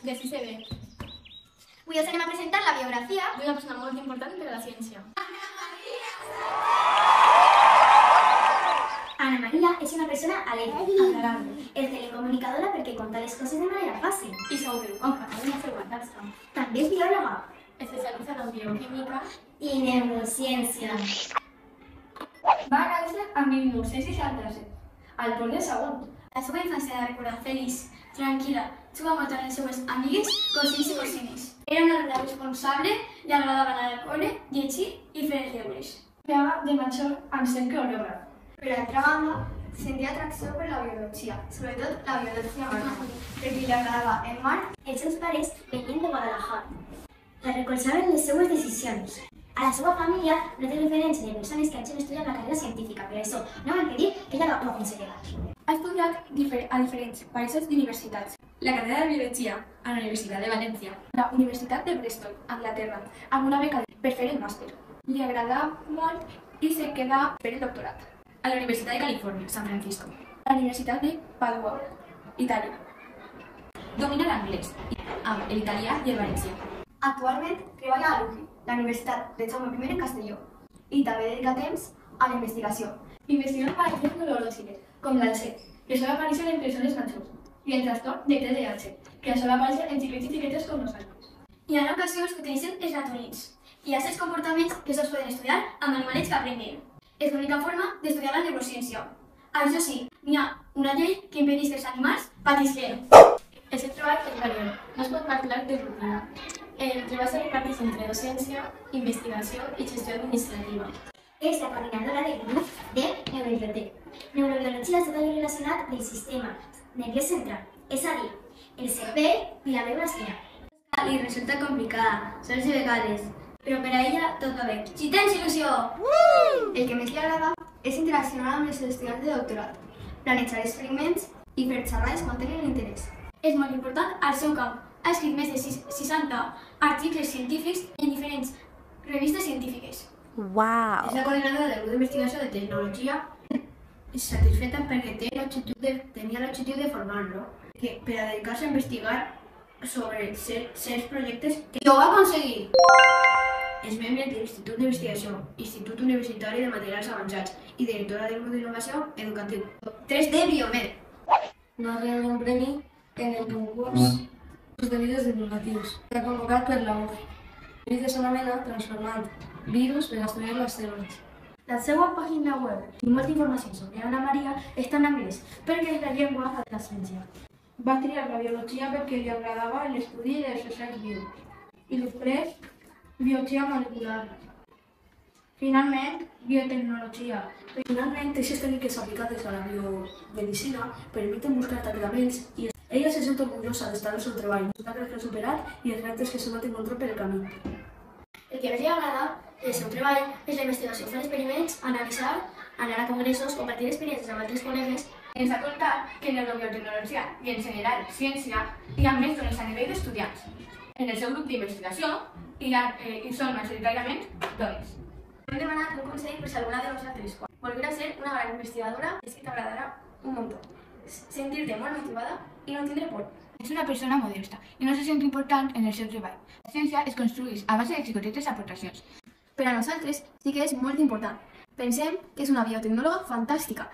de CCB. Avui us anem a presentar la biografia d'una persona molt important per a la ciència. Ana Maria és una persona alegre, agradable, és telecomunicadora perquè conta les coses de manera fàcil. I s'obri un canal de seguretat. També és biòloga Especialitzada en bioquímica i neurociència. Va néixer a 1967, al Port de Sagunt. La seva infància la recorda feliç, tranquil·la, juga molt amb les seues amigues, cosins i cosines. Era una alumna responsable, li agradava anar al col·le, llegir i fer els deures. Feia de major amb ser coreògraf. Per altra banda, sentia atracció per la biologia, sobretot la biologia marina, perquè li agradava el mar. Els seus pares venien de Guadalajara. La recolzaven les seues decisions. A la seva família no té referència de persones que hagin estudiat la carrera científica, però això no va impedir que ella ho aconsellés. Ha estudiat a diferents països d'universitats. La carrera de biologia a la Universitat de València, la Universitat de Bristol, Anglaterra, amb una beca per fer el màster. Li agradava molt i se queda per el doctorat. A la Universitat de Califòrnia, San Francisco. A la Universitat de Padua, Itàlia. Domina l'anglès, amb l'italià i el valencià. Actualment treballa a l'UCI, la Universitat de Jaume I en Castelló, i també dedica temps a la investigació. Investiga en malalties neurològiques, com l'Alzheimer, que sol aparèixer en persones majors, i el trastorn de TDAH, que sol aparèixer en xiquets i xiquetes com nosaltres. Hi ha ocasions que utilitzen els ratolins, i hi ha certs comportaments que sols poden estudiar amb animalets que aprenguin. És l'única forma d'estudiar la neurociència. Això sí, n'hi ha una llei que impedeix que els animals patisquen. El seu treball és variat, no es pot parlar de rutina. El treball se reparteix entre docència, investigació i gestió administrativa. És la coordinadora del grup de Neurobiblioteca. Neurobiologia és tot allò relacionat del sistema nerviós central, és a dir, el cervell i la mèdula espinal. Li resulta complicada, sols i vegades, però per a ella tot va bé. Si tens il·lusió! El que més li agrada és interaccionar amb els estudiants de doctorat, planejar experiments i fer xerrades quan tenen interès. És molt important al seu camp. Ha escrit més de 60 articles científics en diferents revistes científiques. Wow. És la coordinadora del grup d'investigació de tecnologia satisfeta perquè tenia l'objectiu de formar-lo per a dedicar-se a investigar sobre certs projectes que ho va aconseguir. És membre de l'Institut d'Investigació, Institut Universitari de Materials Avançats i directora del grup d'innovació educatiu 3D Biomed. Va rebre un premi en el concurs de vídeos divulgatius. Està convocat per la UCI. El vídeo s'anomena Transformant virus per estudiar les cèl·lules. La seva pàgina web i molta informació sobre Ana Maria està en anglès perquè és la llengua de la ciència. Va triar la biologia perquè li agradava l'estudi dels éssers vius i després biologia molecular. Finalment, biotecnologia. Finalment, aquestes tècniques aplicades a la biomedicina permeten buscar tractaments i ella se sent orgullosa d'estar al seu treball, d'estar que ha superat i els reptes que s'han encontrat per el camí. El que més li agrada del seu treball és la investigació, fer experiments, analitzar, anar a congressos, compartir experiències amb altres col·legues. Ens ha contat que en neurobiotecnologia i en general ciència hi ha més dones a nivell d'estudiants. En el seu grup d'investigació hi són majoritàriament dones. Hem demanat un consell per si alguna de vosaltres volguera ser una gran investigadora és que t'agradarà un muntó. Sentir-te molt motivada i no tindre por. És una persona modesta i no se sent important en el seu treball. La ciència es construeix a base de xicotetes aportacions. Per a nosaltres sí que és molt important. Pensem que és una biotecnòloga fantàstica